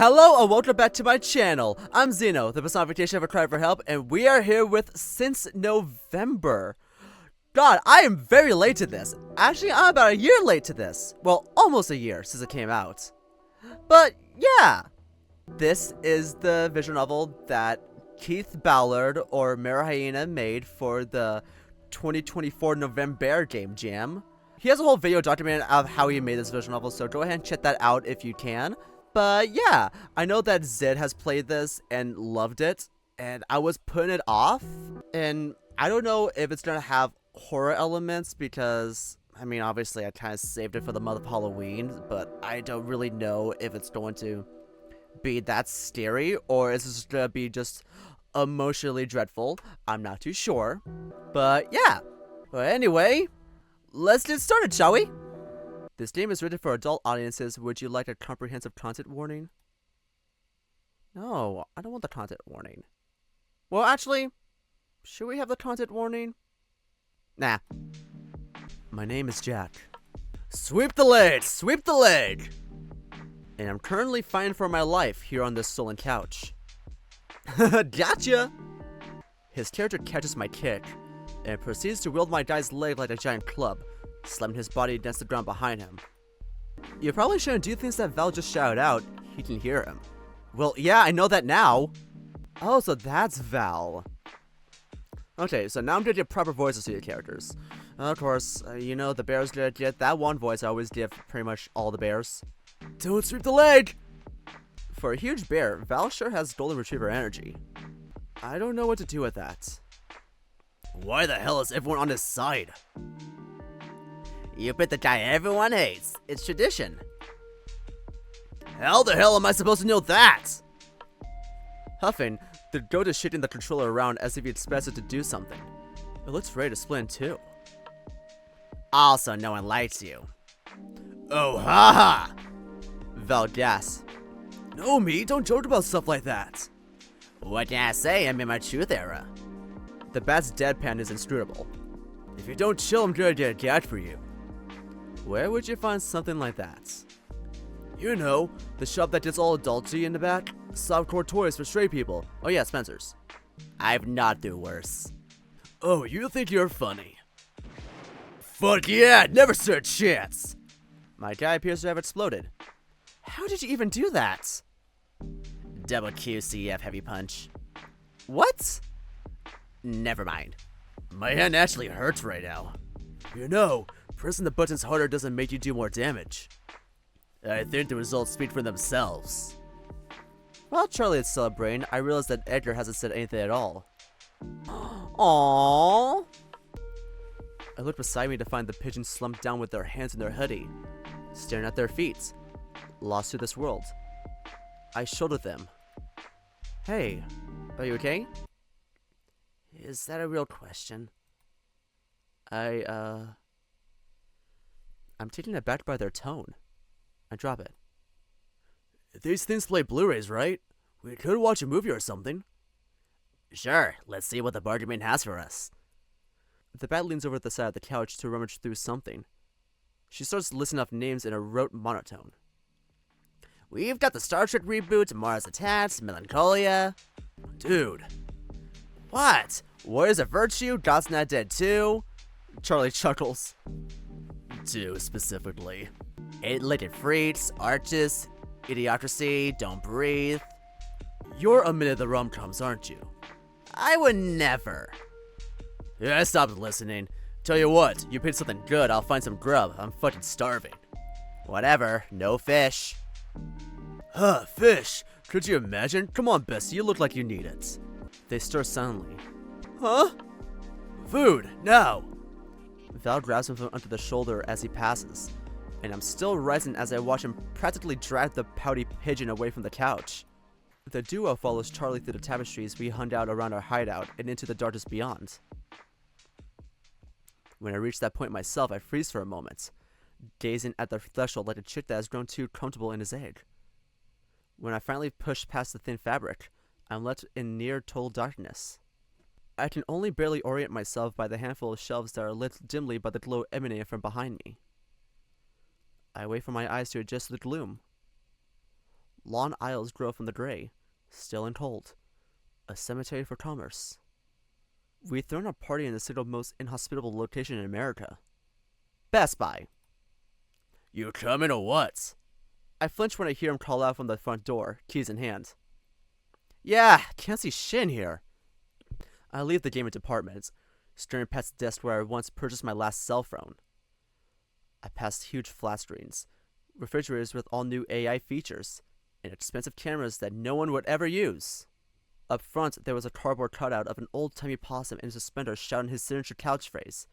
Hello and welcome back to my channel. I'm Xeno, the personification of a cry for help, and we are here with Since November. God, I am very late to this. Actually, I'm about a year late to this. Well, almost a year since it came out. But yeah, this is the visual novel that Keith Ballard or Mara Hyena made for the 2024 Novembear Game Jam. He has a whole video documented of how he made this visual novel, so go ahead and check that out if you can. But yeah, I know that Zid has played this and loved it, and I was putting it off, and I don't know if it's gonna have horror elements because, I mean, obviously I kind of saved it for the month of Halloween, but I don't really know if it's going to be that scary, or is this gonna be just emotionally dreadful. I'm not too sure, but yeah. But anyway, let's get started, shall we? This game is written for adult audiences. Would you like a comprehensive content warning? No, I don't want the content warning. Well, actually, should we have the content warning? Nah. My name is Jack. Sweep the leg! Sweep the leg! And I'm currently fighting for my life here on this stolen couch. Gotcha! His character catches my kick and proceeds to wield my guy's leg like a giant club, slamming his body against the ground behind him. You probably shouldn't do things that Val just shouted out. He can hear him. Well, yeah, I know that now. Oh, so that's Val. Okay, so now I'm gonna get proper voices to your characters. Of course, you know the bear's gonna get that one voice I always give pretty much all the bears. Don't sweep the leg! For a huge bear, Val sure has golden retriever energy. I don't know what to do with that. Why the hell is everyone on his side? You pick the guy everyone hates. It's tradition. How the hell am I supposed to know that? Huffing, the goat is shifting the controller around as if he expects it to do something. It looks ready to split in two. Also, no one likes you. Oh, haha! Val gasps. No, me, don't joke about stuff like that. What can I say? I'm in my truth era. The bat's deadpan is inscrutable. If you don't chill, I'm gonna get a gag for you. Where would you find something like that? You know, the shop that gets all adulty in the back. Softcore toys for stray people. Oh yeah, Spencer's. I've not do worse. Oh, you think you're funny? Fuck yeah, never stood a chance. My guy appears to have exploded. How did you even do that? Double QCF heavy punch. What? Never mind. My hand actually hurts right now. You know, pressing the buttons harder doesn't make you do more damage. I think the results speak for themselves. While Charlie is celebrating, I realize that Edgar hasn't said anything at all. Aww. I look beside me to find the pigeons slumped down with their hands in their hoodie, staring at their feet, lost to this world. I shoulder them. Hey, are you okay? Is that a real question? I'm taken aback by their tone. I drop it. These things play Blu-rays, right? We could watch a movie or something. Sure, let's see what the bargain has for us. The bat leans over the side of the couch to rummage through something. She starts listing off names in a rote monotone. We've got the Star Trek reboot, Mars Attacks, Melancholia. Dude. What? Warriors of Virtue, God's Not Dead 2? Charlie chuckles. 2 specifically. Eight-Legged Freaks, Arches, Idiocracy, Don't Breathe. You're a minute of the rom-coms, aren't you? I would never. Yeah, I stopped listening. Tell you what, you pick something good, I'll find some grub. I'm fucking starving. Whatever, no fish. Huh, fish? Could you imagine? Come on, Bessie, you look like you need it. They stir silently. Huh? Food, now! Val grabs him from under the shoulder as he passes, and I'm still rising as I watch him practically drag the pouty pigeon away from the couch. The duo follows Charlie through the tapestries we hung out around our hideout and into the darkness beyond. When I reach that point myself, I freeze for a moment, gazing at the threshold like a chick that has grown too comfortable in his egg. When I finally push past the thin fabric, I'm left in near total darkness. I can only barely orient myself by the handful of shelves that are lit dimly by the glow emanating from behind me. I wait for my eyes to adjust to the gloom. Lawn aisles grow from the gray, still and cold. A cemetery for commerce. We thrown a party in the single most inhospitable location in America. Best Buy. You coming or what? I flinch when I hear him call out from the front door, keys in hand. Yeah, can't see shit in here. I leave the gaming department, staring past the desk where I once purchased my last cell phone. I passed huge flat screens, refrigerators with all new AI features, and expensive cameras that no one would ever use. Up front, there was a cardboard cutout of an old-timey possum in suspenders shouting his signature couch phrase.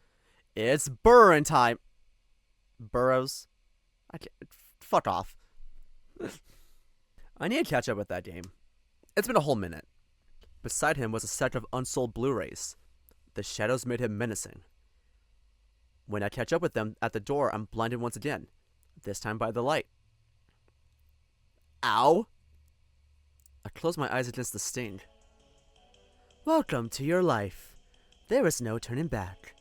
It's burrowing time! Burrows? I can't. Fuck off. I need to catch up with that game. It's been a whole minute. Beside him was a stack of unsold Blu-rays. The shadows made him menacing. When I catch up with them at the door, I'm blinded once again, this time by the light. Ow! I close my eyes against the sting. Welcome to your life. There is no turning back.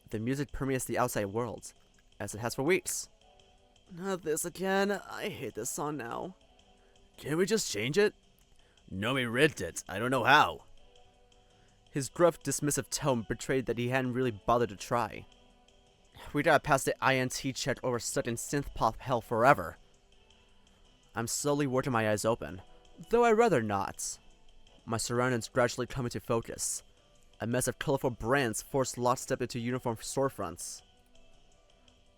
The music permeates the outside world, as it has for weeks. Not this again. I hate this song now. Can we just change it? Nomi rigged it. I don't know how. His gruff, dismissive tone betrayed that he hadn't really bothered to try. We gotta pass the INT check or we're stuck in synth pop hell forever. I'm slowly working my eyes open, though I'd rather not. My surroundings gradually come into focus. A mess of colorful brands forced lockstep into uniform storefronts.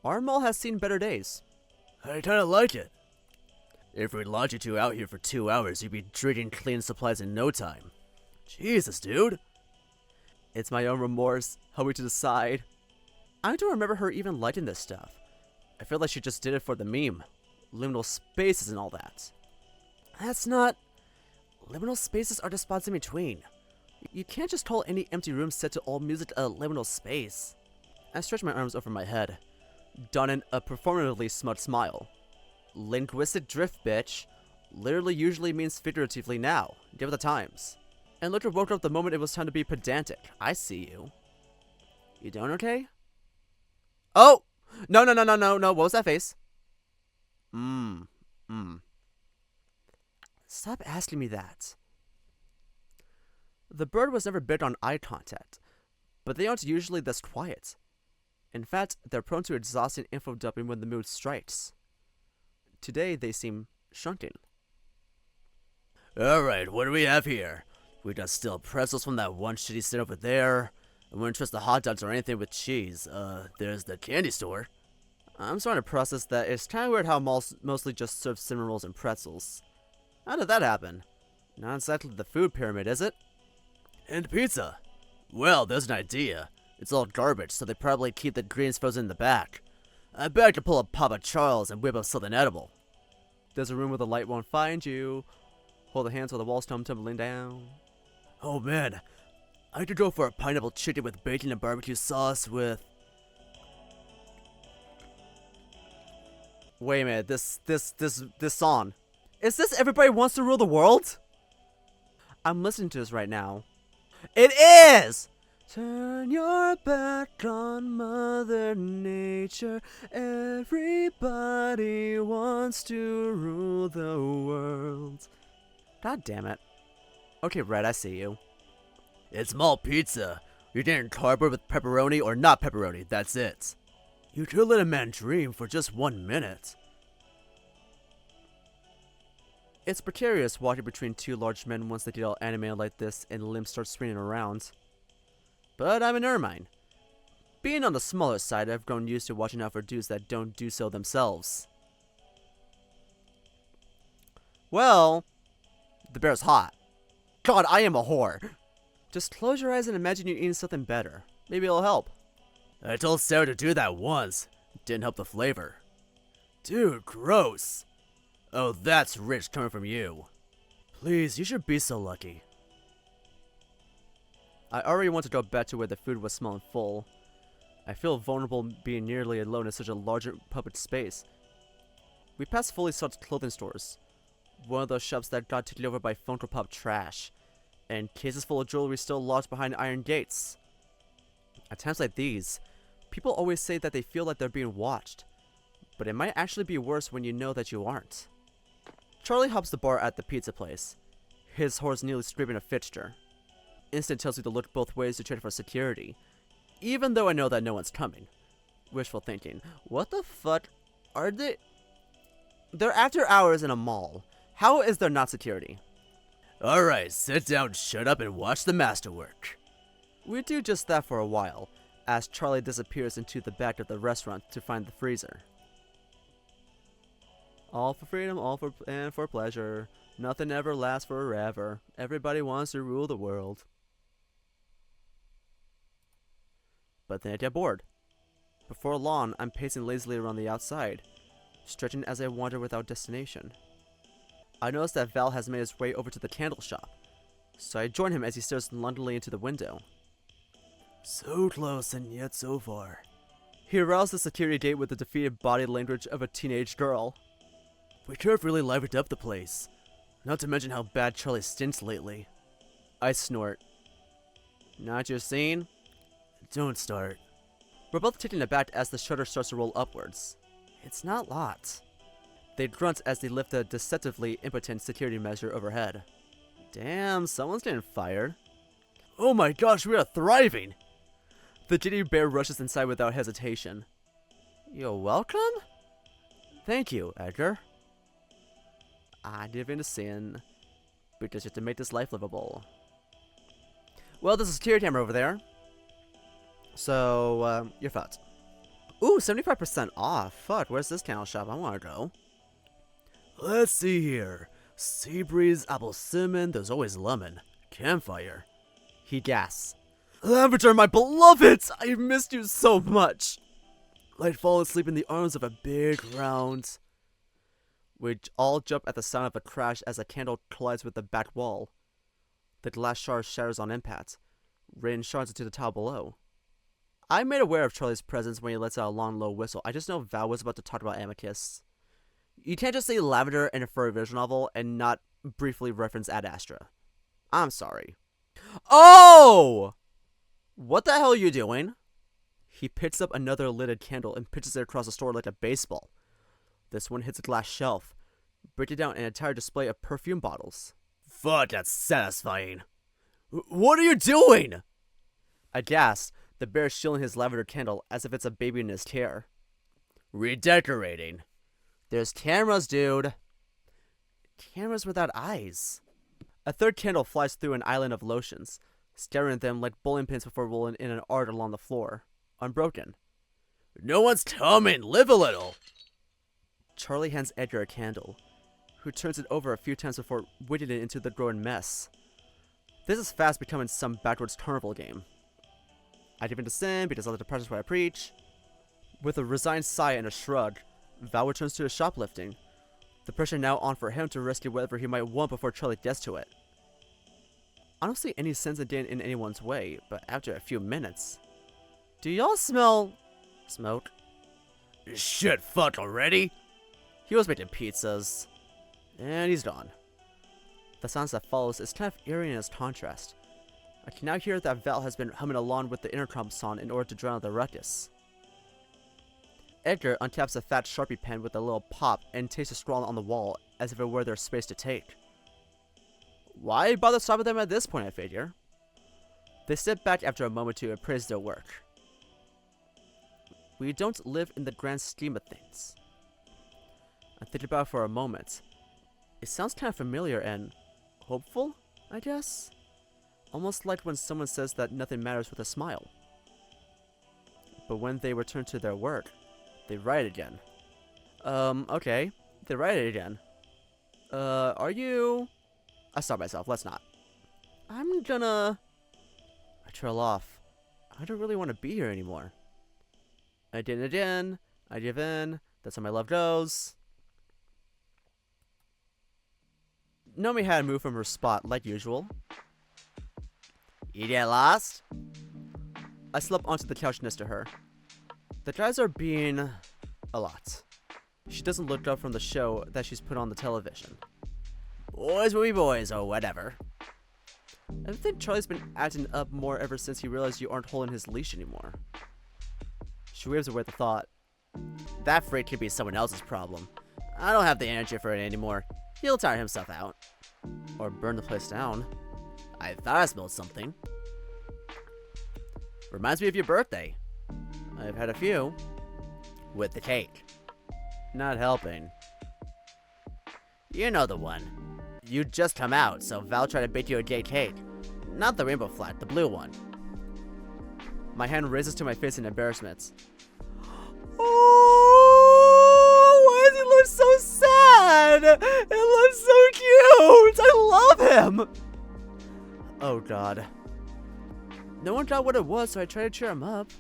Our mall has seen better days. I kinda like it. If we locked you two out here for 2 hours, you'd be drinking clean supplies in no time. Jesus, dude. It's my own remorse. Help me to decide. I don't remember her even liking this stuff. I feel like she just did it for the meme. Liminal spaces and all that. That's not... Liminal spaces are the spots in between. You can't just call any empty room set to all music a liminal space. I stretch my arms over my head, donning a performatively smug smile. Linguistic drift, bitch. Literally usually means figuratively now, given the times. And Looker woke up the moment it was time to be pedantic. I see you. You doing okay? Oh! No. What was that face? Stop asking me that. The bird was never big on eye contact, but they aren't usually this quiet. In fact, they're prone to exhausting info dumping when the mood strikes. Today, they seem shrunken. Alright, what do we have here? We got still pretzels from that one shitty stand over there. I wouldn't trust the hot dogs or anything with cheese. There's the candy store. I'm starting to process that it's kind of weird how malls mostly just serve cinnamon rolls and pretzels. How did that happen? Not exactly the food pyramid, is it? And pizza. Well, there's an idea. It's all garbage, so they probably keep the greens frozen in the back. I bet I could pull a Papa Charles and whip up something edible. There's a room where the light won't find you. Hold the hands while the walls come tumbling down. Oh man, I could go for a pineapple chicken with bacon and barbecue sauce with... Wait a minute, this song. Is this Everybody Wants to Rule the World? I'm listening to this right now. It is! Turn your back on Mother Nature. Everybody wants to rule the world. God damn it. Okay, Red, I see you. It's mall pizza. You're getting cardboard with pepperoni or not pepperoni, that's it. You could let a man dream for just 1 minute. It's precarious walking between two large men once they get all animated like this and limbs start spinning around. But I'm an ermine. Being on the smaller side, I've grown used to watching out for dudes that don't do so themselves. Well, the bear's hot. God, I am a whore. Just close your eyes and imagine you're eating something better. Maybe it'll help. I told Sarah to do that once. Didn't help the flavor. Dude, gross. Oh, that's rich coming from you. Please, you should be so lucky. I already want to go back to where the food was smelling full. I feel vulnerable being nearly alone in such a large public space. We passed fully stocked clothing stores. One of those shops that got taken over by Funko Pop trash. And cases full of jewelry still locked behind iron gates. At times like these, people always say that they feel like they're being watched. But it might actually be worse when you know that you aren't. Charlie hops the bar at the pizza place, his horse nearly scraping a fixture. Instinct tells me to look both ways to check for security, even though I know that no one's coming. Wishful thinking. What the fuck are they? They're after hours in a mall. How is there not security? Alright, sit down, shut up, and watch the masterwork. We do just that for a while, as Charlie disappears into the back of the restaurant to find the freezer. All for freedom, all for pleasure. Nothing ever lasts forever. Everybody wants to rule the world. But then I get bored. Before long, I'm pacing lazily around the outside, stretching as I wander without destination. I notice that Val has made his way over to the candle shop, so I join him as he stares longingly into the window. So close and yet so far. He aroused the security gate with the defeated body language of a teenage girl. We could have really livened up the place, not to mention how bad Charlie stinks lately. I snort. Not your scene? Don't start. We're both taken aback as the shutter starts to roll upwards. It's not locked. They grunt as they lift the deceptively impotent security measure overhead. Damn, someone's getting fired. Oh my gosh, we are thriving! The giddy bear rushes inside without hesitation. You're welcome? Thank you, Edgar. I didn't even sin, because you have to make this life livable. Well, there's a security camera over there. So, your thoughts? Ooh, 75% off. Fuck, where's this candle shop? I wanna go. Let's see here. Sea breeze, apple cinnamon, there's always lemon. Campfire. He gasps. Lavender, my beloved! I missed you so much! I'd fall asleep in the arms of a big round. We all jump at the sound of a crash as a candle collides with the back wall. The glass shard shatters on impact, raining shards into the tile below. I'm made aware of Charlie's presence when he lets out a long, low whistle. I just know Val was about to talk about Amicus. You can't just say lavender in a furry visual novel and not briefly reference Ad Astra. I'm sorry. Oh! What the hell are you doing? He picks up another lidded candle and pitches it across the store like a baseball. This one hits a glass shelf, breaking down an entire display of perfume bottles. Fuck, that's satisfying. What are you doing? Aghast, the bear is shielding his lavender candle as if it's a baby in his care. Redecorating. There's cameras, dude. Cameras without eyes. A third candle flies through an island of lotions, staring at them like bowling pins before rolling in an arc along the floor, unbroken. No one's coming. Live a little. Charlie hands Edgar a candle, who turns it over a few times before whittling it into the growing mess. This is fast becoming some backwards carnival game. I dip into sin because other depressions what I preach. With a resigned sigh and a shrug, Val returns to his shoplifting, the pressure now on for him to rescue whatever he might want before Charlie gets to it. I don't see any sense in getting in anyone's way, but after a few minutes... Do y'all smell... smoke? Shit, fuck already? He was making pizzas. And he's gone. The silence that follows is kind of eerie in its contrast. I can now hear that Val has been humming along with the intercom song in order to drown out the ruckus. Edgar untaps a fat Sharpie pen with a little pop and takes a scrawl on the wall as if it were their space to take. Why bother stopping them at this point, I figure? They step back after a moment to appraise their work. We don't live in the grand scheme of things. I think about it for a moment. It sounds kind of familiar and hopeful, I guess? Almost like when someone says that nothing matters with a smile. But when they return to their work, they write again. Okay. They write it again. Are you... I stop myself, let's not. I'm gonna... I trail off. I don't really want to be here anymore. I did it again. I give in. That's how my love goes. Nomi had to move from her spot, like usual. You get lost? I slip onto the couch next to her. The guys are being... a lot. She doesn't look up from the show that she's put on the television. Boys will be boys, or whatever. I think Charlie's been acting up more ever since he realized you aren't holding his leash anymore. She waves away the thought. That freak could be someone else's problem. I don't have the energy for it anymore. He'll tire himself out. Or burn the place down. I thought I smelled something. Reminds me of your birthday. I've had a few. With the cake. Not helping. You know the one. You just come out, so Val tried to bake you a gay cake. Not the rainbow flat, the blue one. My hand raises to my face in embarrassment. Oh, why does he look so sad? It looks so cute. I love him. Oh God. No one got what it was, so I tried to cheer him up.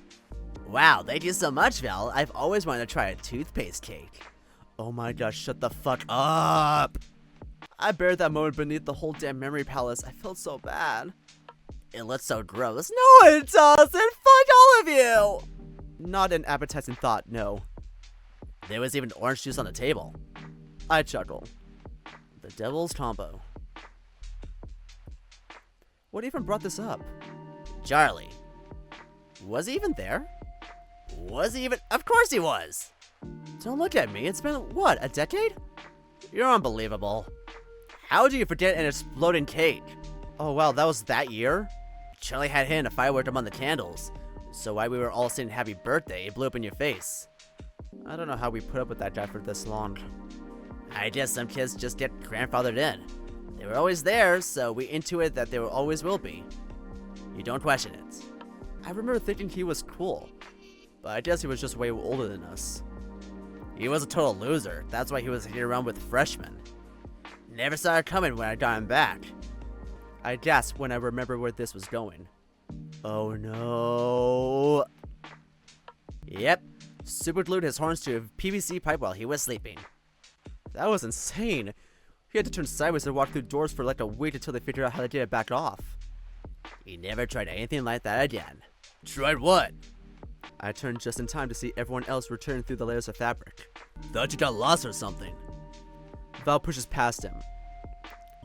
Wow, thank you so much, Val. I've always wanted to try a toothpaste cake. Oh my gosh, shut the fuck up. I buried that moment beneath the whole damn memory palace. I felt so bad. It looks so gross. No, it doesn't. Fuck all of you. Not an appetizing thought, no. There was even orange juice on the table. I chuckle. The devil's combo. What even brought this up? Charlie. Was he even there? Was he even? Of course he was! Don't look at me. It's been, what, a decade? You're unbelievable. How do you forget an exploding cake? Oh wow, that was that year? Charlie had hidden a firework among the candles. So while we were all saying happy birthday, it blew up in your face. I don't know how we put up with that guy for this long. I guess some kids just get grandfathered in. They were always there, so we intuit that they always will be. You don't question it. I remember thinking he was cool, but I guess he was just way older than us. He was a total loser. That's why he was hanging around with freshmen. Never saw it coming when I got him back. I gasped when I remembered where this was going. Oh no. Yep, superglued his horns to a PVC pipe while he was sleeping. That was insane. He had to turn sideways and walk through doors for like a week until they figured out how to get it back off. He never tried anything like that again. Tried what? I turned just in time to see everyone else return through the layers of fabric. Thought you got lost or something. Val pushes past him.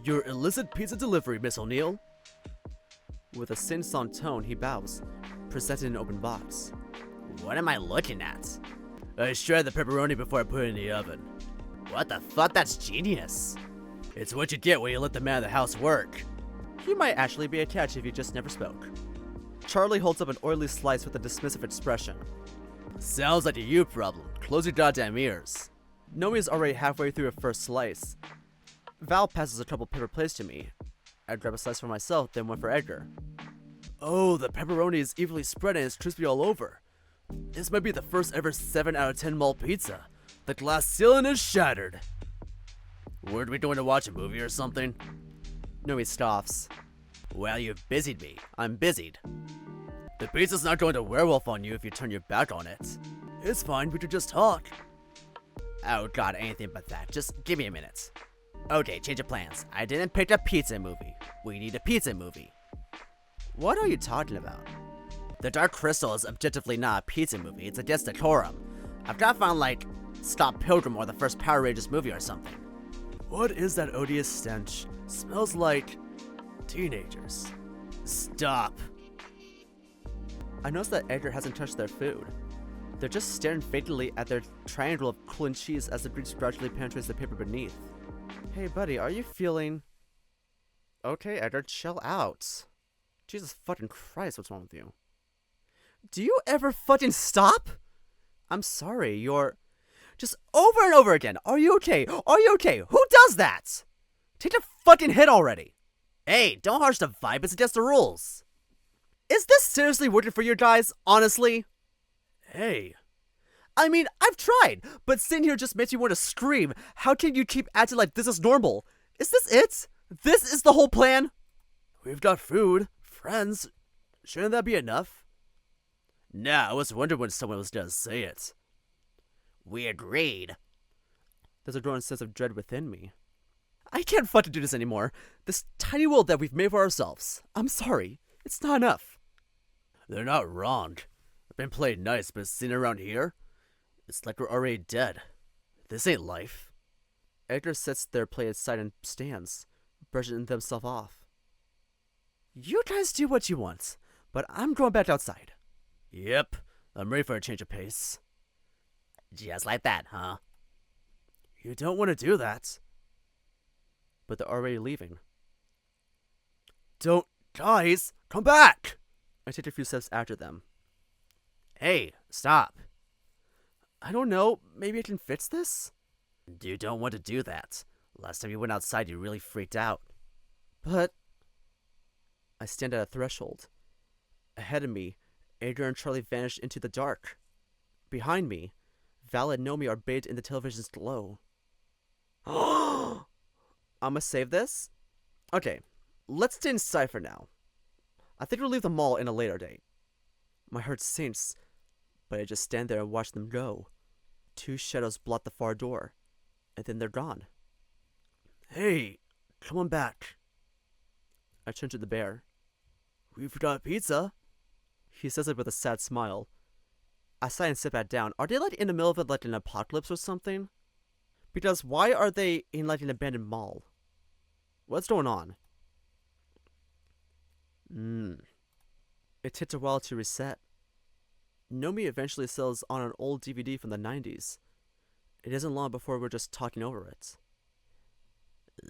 Your illicit pizza delivery, Miss O'Neill. With a sing-song tone, he bows, presenting an open box. What am I looking at? I shred the pepperoni before I put it in the oven. What the fuck? That's genius. It's what you get when you let the man of the house work. You might actually be a catch if you just never spoke. Charlie holds up an oily slice with a dismissive expression. Sounds like a you problem. Close your goddamn ears. Nomi's already halfway through her first slice. Val passes a couple paper plates to me. I grab a slice for myself, then one for Edgar. Oh, the pepperoni is evenly spread and it's crispy all over. This might be the first ever 7 out of 10 malt pizza. The glass ceiling is shattered. Weren't we going to watch a movie or something? Nomi scoffs. Well, you've busied me. I'm busied. The pizza's not going to werewolf on you if you turn your back on it. It's fine, we could just talk. Oh god, anything but that. Just give me a minute. Okay, change of plans. I didn't pick a pizza movie. We need a pizza movie. What are you talking about? The Dark Crystal is objectively not a pizza movie. It's against decorum. I've got to find like Scott Pilgrim or the first Power Rangers movie or something. What is that odious stench? Smells like teenagers. Stop. I noticed that Edgar hasn't touched their food. They're just staring vacantly at their triangle of cooling cheese as the grease gradually penetrates the paper beneath. Hey buddy, are you feeling... Okay, Edgar, chill out. Jesus fucking Christ, what's wrong with you? Do you ever fucking stop? I'm sorry, you're... Just over and over again. Are you okay? Are you okay? Who does that? Take a fucking hit already. Hey, don't harsh the vibe. It's against the rules. Is this seriously working for you guys? Honestly? Hey. I mean, I've tried, but sitting here just makes me want to scream. How can you keep acting like this is normal? Is this it? This is the whole plan? We've got food, friends. Shouldn't that be enough? Nah, I was wondering when someone was gonna say it. We agreed. There's a growing sense of dread within me. I can't fucking do this anymore. This tiny world that we've made for ourselves. I'm sorry. It's not enough. They're not wrong. I've been playing nice, but sitting around here? It's like we're already dead. This ain't life. Edgar sets their plate aside and stands, brushing themselves off. You guys do what you want, but I'm going back outside. Yep, I'm ready for a change of pace. Just like that, huh? You don't want to do that. but they're already leaving. Don't, guys, come back! I take a few steps after them. Hey, stop. I don't know, maybe I can fix this? You don't want to do that. Last time you went outside, you really freaked out. But I stand at a threshold. Ahead of me, Edgar and Charlie vanished into the dark. Behind me, Val and Nomi are bathed in the television's glow. I'ma save this? Okay, let's stay inside for now. I think we'll leave the mall in a later date. My heart sinks, but I just stand there and watch them go. Two shadows blot the far door, and then they're gone. Hey, come on back. I turn to the bear. We forgot pizza. He says it with a sad smile. I sigh and sit back down. Are they like in the middle of an apocalypse or something? Because why are they in like an abandoned mall? What's going on? It takes a while to reset. Nomi eventually settles on an old DVD from the 90s. It isn't long before we're just talking over it.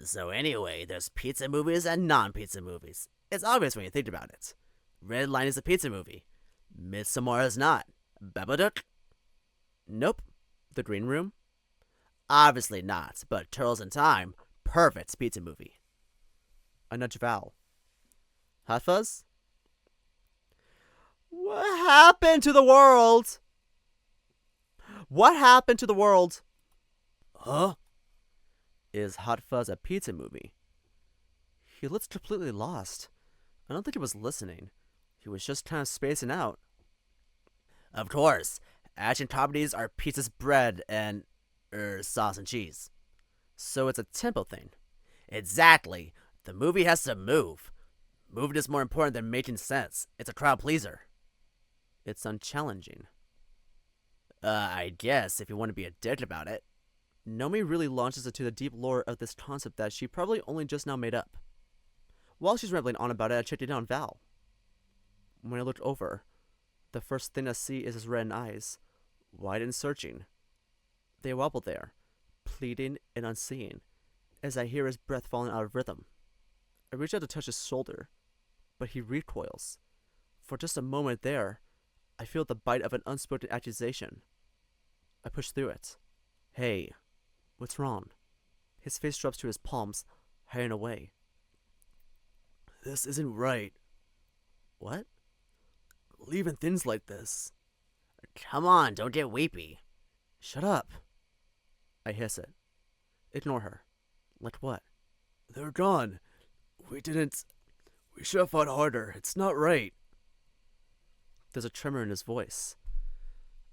So anyway, there's pizza movies and non-pizza movies. It's obvious when you think about it. Red Line is a pizza movie. Midsommar is not. Babadook? Nope. The Green Room? Obviously not, but Turtles in Time, perfect pizza movie. I nudge Val. Hot Fuzz? What happened to the world? What happened to the world? Huh? Is Hot Fuzz a pizza movie? He looks completely lost. I don't think he was listening. He was just kind of spacing out. Of course. Action comedies are pizzas, bread, and sauce and cheese. So it's a tempo thing. Exactly. The movie has to move. Moving is more important than making sense. It's a crowd pleaser. It's unchallenging. I guess, if you want to be a dick about it. Nomi really launches into the deep lore of this concept that she probably only just now made up. While she's rambling on about it, I checked it on Val. When I looked over, the first thing I see is his red eyes, wide and searching. They wobble there, pleading and unseeing, as I hear his breath falling out of rhythm. I reach out to touch his shoulder, but he recoils. For just a moment there, I feel the bite of an unspoken accusation. I push through it. Hey, what's wrong? His face drops to his palms, hiding away. This isn't right. What? Leaving things like this. Come on, don't get weepy. Shut up. I hiss it. Ignore her. Like what? They're gone. We should have fought harder. It's not right. There's a tremor in his voice.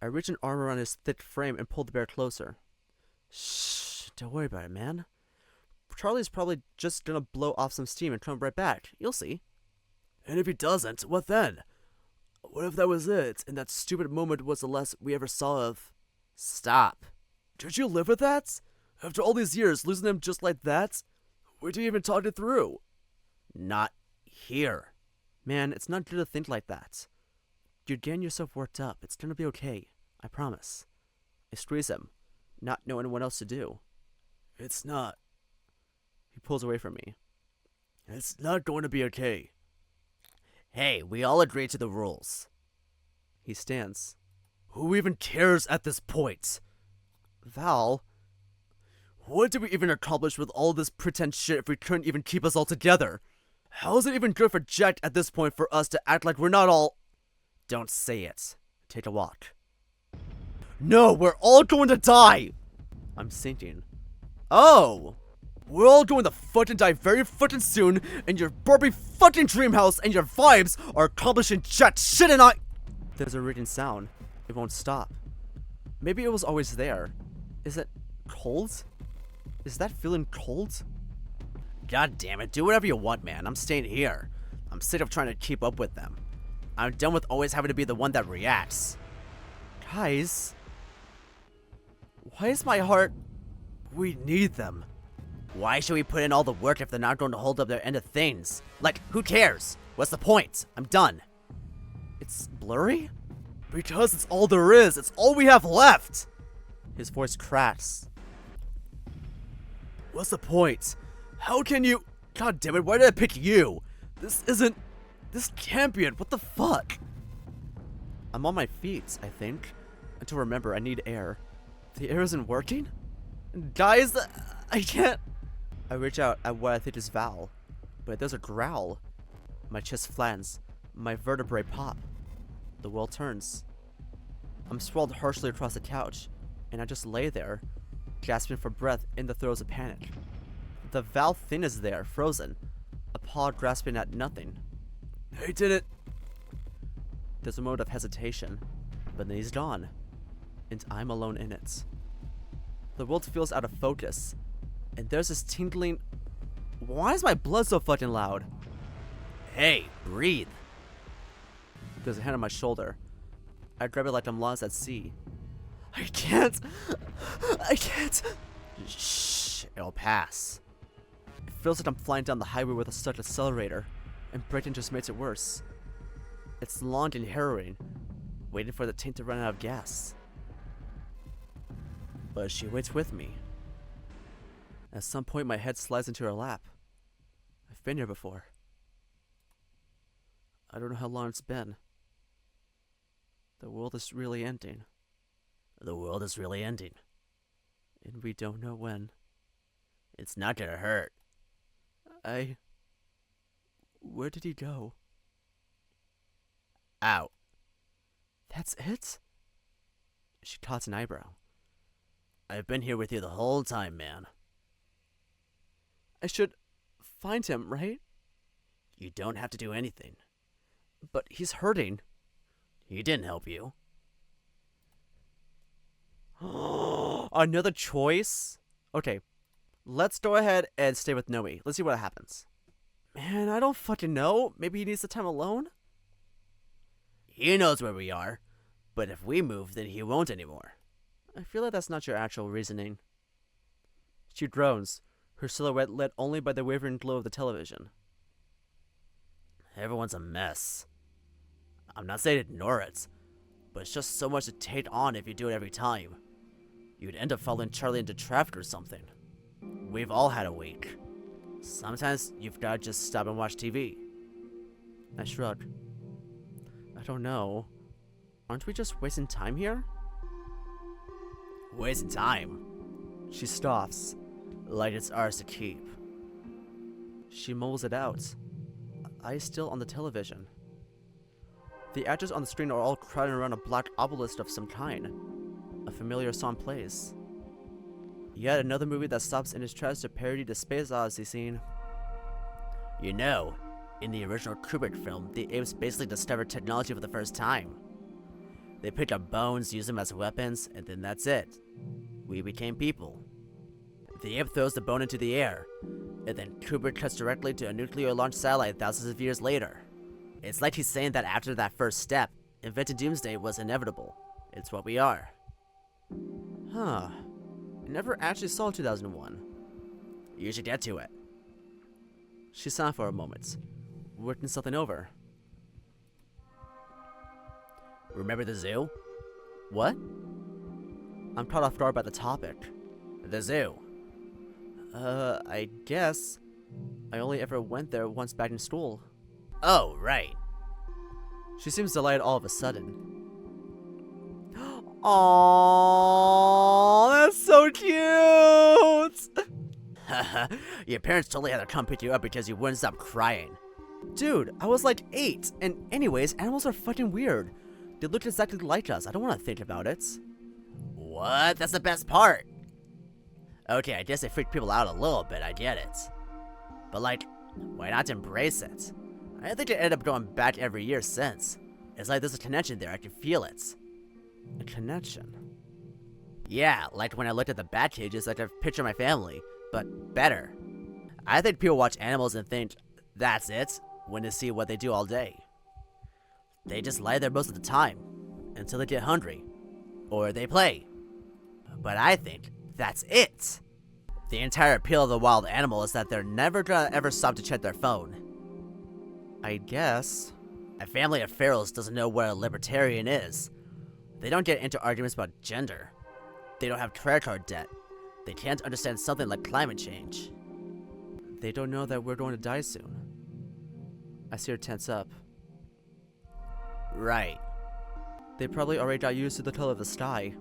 I reach an arm around his thick frame and pull the bear closer. Shh, don't worry about it, man. Charlie's probably just gonna blow off some steam and come right back. You'll see. And if he doesn't, what then? What if that was it, and that stupid moment was the last we ever saw of... Stop. Did you live with that? After all these years, losing him just like that? Where'd you even talk it through? Not here. Man, it's not good to think like that. You're getting yourself worked up. It's gonna be okay. I promise. I squeeze him, not knowing what else to do. It's not. He pulls away from me. It's not going to be okay. Hey, we all agreed to the rules. He stands. Who even cares at this point? Val? What did we even accomplish with all this pretend shit if we couldn't even keep us all together? How is it even good for Jack at this point for us to act like we're not all... Don't say it. Take a walk. No, we're all going to die! I'm sinking. Oh! We're all going to fucking die very fucking soon, and your Barbie fucking dream house and your vibes are accomplishing jack shit and I... There's a ringing sound. It won't stop. Maybe it was always there. Is it cold? Is that feeling cold? God damn it, do whatever you want, man. I'm staying here. I'm sick of trying to keep up with them. I'm done with always having to be the one that reacts. Guys. Why is my heart... We need them. Why should we put in all the work if they're not going to hold up their end of things? Like, who cares? What's the point? I'm done. It's blurry? Because it's all there is. It's all we have left. His voice cracks. What's the point? How can you? God damn it, why did I pick you? This can't be it, what the fuck? I'm on my feet, I think. And to remember, I need air. The air isn't working? Guys, I can't. I reach out at what I think is Val, but there's a growl. My chest flattens, my vertebrae pop. The world turns. I'm sprawled harshly across the couch, and I just lay there, gasping for breath in the throes of panic. The Val thing is there, frozen, a paw grasping at nothing. I did it! There's a moment of hesitation, but then he's gone, and I'm alone in it. The world feels out of focus, and there's this tingling. Why is my blood so fucking loud? Hey, breathe. There's a hand on my shoulder. I grab it like I'm lost at sea. I can't. Shh, it'll pass. It feels like I'm flying down the highway with a stuck accelerator, and braking just makes it worse. It's long and harrowing, waiting for the tank to run out of gas. But she waits with me. At some point, my head slides into her lap. I've been here before. I don't know how long it's been. The world is really ending. The world is really ending. And we don't know when. It's not gonna hurt. Where did he go? Out. That's it? She cocks an eyebrow. I've been here with you the whole time, man. I should find him, right? You don't have to do anything. But he's hurting. He didn't help you. Another choice? Okay, let's go ahead and stay with Noe. Let's see what happens. Man, I don't fucking know. Maybe he needs the time alone? He knows where we are. But if we move, then he won't anymore. I feel like that's not your actual reasoning. She groans, her silhouette lit only by the wavering glow of the television. Everyone's a mess. I'm not saying ignore it, but it's just so much to take on if you do it every time. You'd end up following Charlie into traffic or something. We've all had a week. Sometimes you've got to just stop and watch TV. I shrug. I don't know. Aren't we just wasting time here? Wasting time? She stops, like it's ours to keep. She mumbles it out, eyes still on the television. The actors on the screen are all crowding around a black obelisk of some kind. A familiar song plays. Yet another movie that stops in its tracks to parody the Space Odyssey scene. You know, in the original Kubrick film, the apes basically discovered technology for the first time. They picked up bones, used them as weapons, and then that's it. We became people. The ape throws the bone into the air, and then Kubrick cuts directly to a nuclear-launched satellite thousands of years later. It's like he's saying that after that first step, inventing doomsday was inevitable. It's what we are. Huh. I never actually saw 2001. You should get to it. She sat for a moment, working something over. Remember the zoo? What? I'm caught off guard by the topic. The zoo. I guess. I only ever went there once back in school. Oh, right. She seems delighted all of a sudden. Aww, that's so cute! Your parents totally had to come pick you up because you wouldn't stop crying. Dude, I was like 8, and anyways, animals are fucking weird. They look exactly like us. I don't want to think about it. What? That's the best part. Okay, I guess they freak people out a little bit, I get it. But like, why not embrace it? I think I ended up going back every year since. It's like there's a connection there, I can feel it. A connection? Yeah, like when I looked at the bat cages, like I picture my family, but better. I think people watch animals and think, that's it, when they see what they do all day. They just lie there most of the time, until they get hungry, or they play. But I think that's it. The entire appeal of the wild animal is that they're never gonna ever stop to check their phone. I guess. A family of ferals doesn't know what a libertarian is. They don't get into arguments about gender. They don't have credit card debt. They can't understand something like climate change. They don't know that we're going to die soon. I see her tense up. Right. They probably already got used to the color of the sky.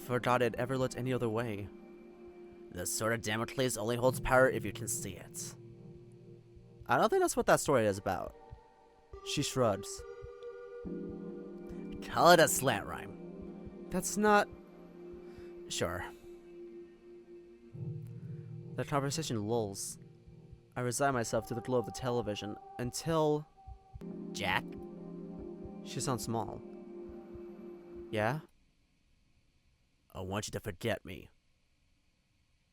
Forgot it ever looked any other way. The sword of Damocles only holds power if you can see it. I don't think that's what that story is about. She shrugs. Call it a slant rhyme. That's not... Sure. The conversation lulls. I resign myself to the glow of the television until... Jack? She sounds small. Yeah? I want you to forget me.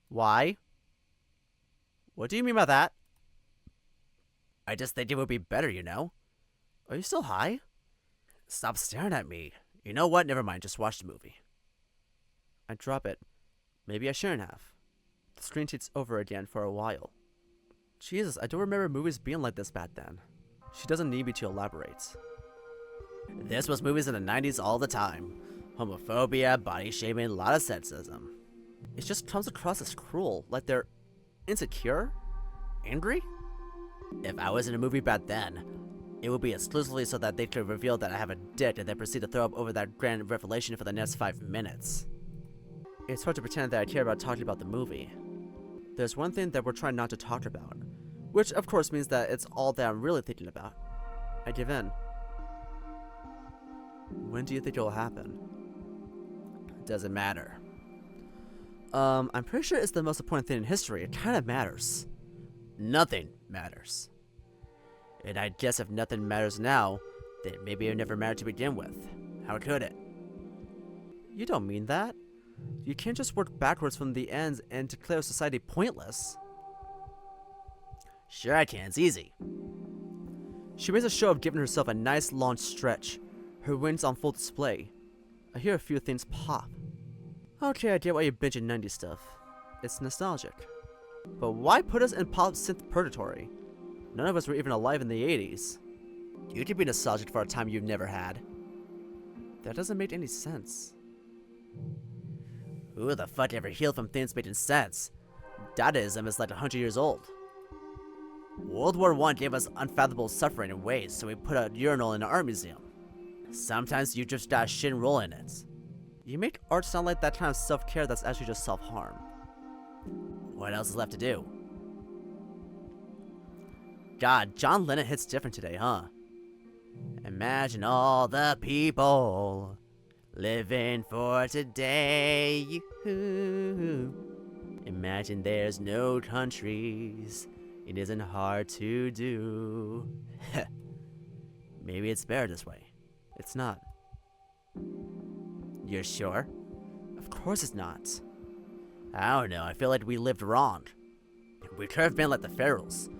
Why? What do you mean by that? I just think it would be better, you know? Are you still high? Stop staring at me. You know what? Never mind. Just watch the movie. I drop it. Maybe I shouldn't have. The screen takes over again for a while. Jesus, I don't remember movies being like this back then. She doesn't need me to elaborate. This was movies in the 90s all the time. Homophobia, body shaming, a lot of sexism. It just comes across as cruel, like they're insecure? Angry? If I was in a movie back then, it would be exclusively so that they could reveal that I have a dick and then proceed to throw up over that grand revelation for the next 5 minutes. It's hard to pretend that I care about talking about the movie. There's one thing that we're trying not to talk about, which of course means that it's all that I'm really thinking about. I give in. When do you think it will happen? It doesn't matter. I'm pretty sure it's the most important thing in history. It kind of matters. Nothing matters. And I guess if nothing matters now, then maybe it never mattered to begin with. How could it? You don't mean that. You can't just work backwards from the ends and declare society pointless. Sure I can, it's easy. She makes a show of giving herself a nice long stretch, her wings on full display. I hear a few things pop. Okay, I get why you binge in 90s stuff. It's nostalgic. But why put us in pop synth purgatory? None of us were even alive in the 80s. You could be nostalgic for a time you've never had. That doesn't make any sense. Who the fuck ever healed from things making sense? Dadaism is like 100 years old. World War I gave us unfathomable suffering in ways, so we put a urinal in an art museum. Sometimes you just got shit and roll in it. You make art sound like that kind of self-care that's actually just self-harm. What else is left to do? God, John Lennon hits different today, huh? Imagine all the people living for today. Imagine there's no countries. It isn't hard to do. Maybe it's better this way. It's not. You're sure? Of course it's not. I don't know, I feel like we lived wrong. We could have been like the pharaohs,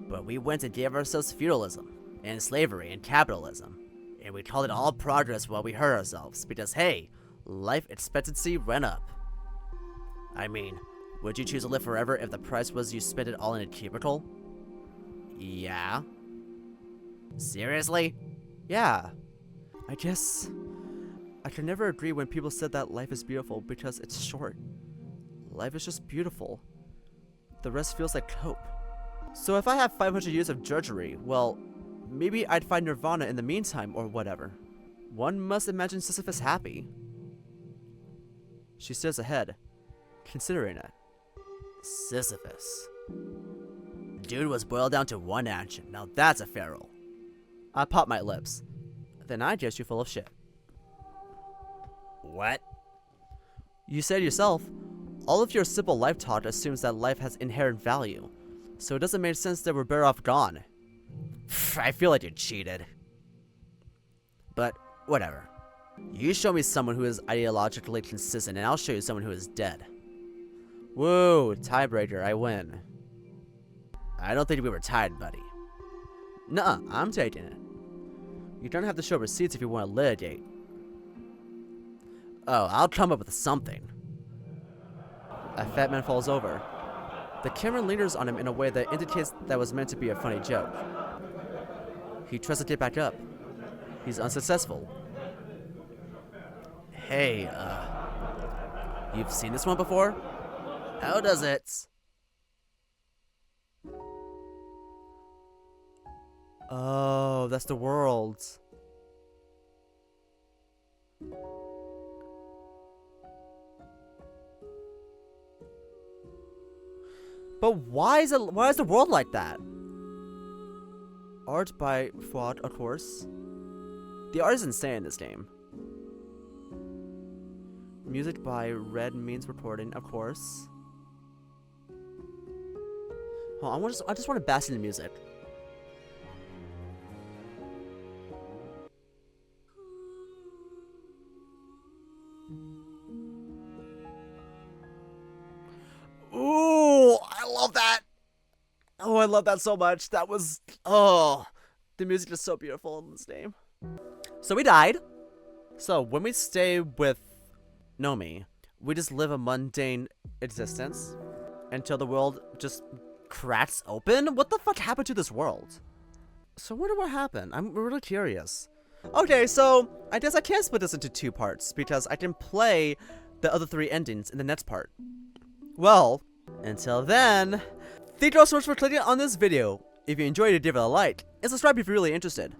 but we went and gave ourselves feudalism, and slavery, and capitalism, and we called it all progress while we hurt ourselves, because hey, life expectancy went up. I mean, would you choose to live forever if the price was you spent it all in a cubicle? Yeah. Seriously? Yeah. I guess I could never agree when people said that life is beautiful because it's short. Life is just beautiful. The rest feels like cope. So if I have 500 years of drudgery, well, maybe I'd find nirvana in the meantime or whatever. One must imagine Sisyphus happy. She stares ahead, considering it. Sisyphus. Dude was boiled down to one action. Now that's a feral. I pop my lips. Then I guess you're full of shit. What? You said yourself, all of your simple life talk assumes that life has inherent value, so it doesn't make sense that we're better off gone. I feel like you cheated. But, whatever. You show me someone who is ideologically consistent, and I'll show you someone who is dead. Woo, tiebreaker, I win. I don't think we were tied, buddy. Nuh-uh, I'm taking it. You don't have to show receipts if you want to litigate. Oh, I'll come up with something. A fat man falls over. The camera lingers on him in a way that indicates that was meant to be a funny joke. He tries to get back up. He's unsuccessful. Hey, you've seen this one before? How does it? Oh, that's the world. But why is the world like that? Art by Fuad, of course. The art is insane in this game. Music by Red Means Recording, of course. Oh, I just want to bask in the music. Ooh, I love that. Oh, I love that so much. That was, oh, the music is so beautiful in this game. So we died. So when we stay with Nomi, we just live a mundane existence until the world just cracks open. What the fuck happened to this world? So I wonder what happened. I'm really curious. Okay, so I guess I can split this into 2 parts because I can play the other 3 endings in the next part. Well, until then, thank you all so much for clicking on this video. If you enjoyed it, give it a like, and subscribe if you're really interested.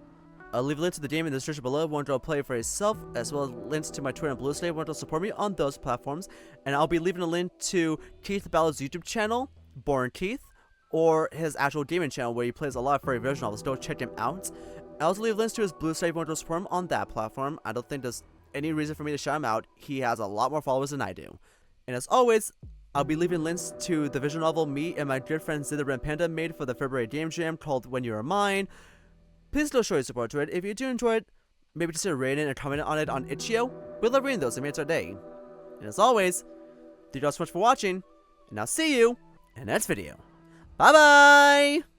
I'll leave a link to the game in the description below if you want to play for yourself, as well as links to my Twitter and Blue State if you want to support me on those platforms. And I'll be leaving a link to Keith Ballard's YouTube channel, Born Keith, or his actual gaming channel where he plays a lot of furry visual novels. Go check him out. I'll also leave links to his Blue State if you want to support him on that platform. I don't think there's any reason for me to shout him out. He has a lot more followers than I do. And as always, I'll be leaving links to the visual novel me and my good friend Xeno and Panda made for the February Game Jam called When You Are Mine. Please still show your support to it. If you do enjoy it, maybe just rating and comment on it on itchio. We love reading those. It makes our day. And as always, thank you all so much for watching, and I'll see you in the next video. Bye bye!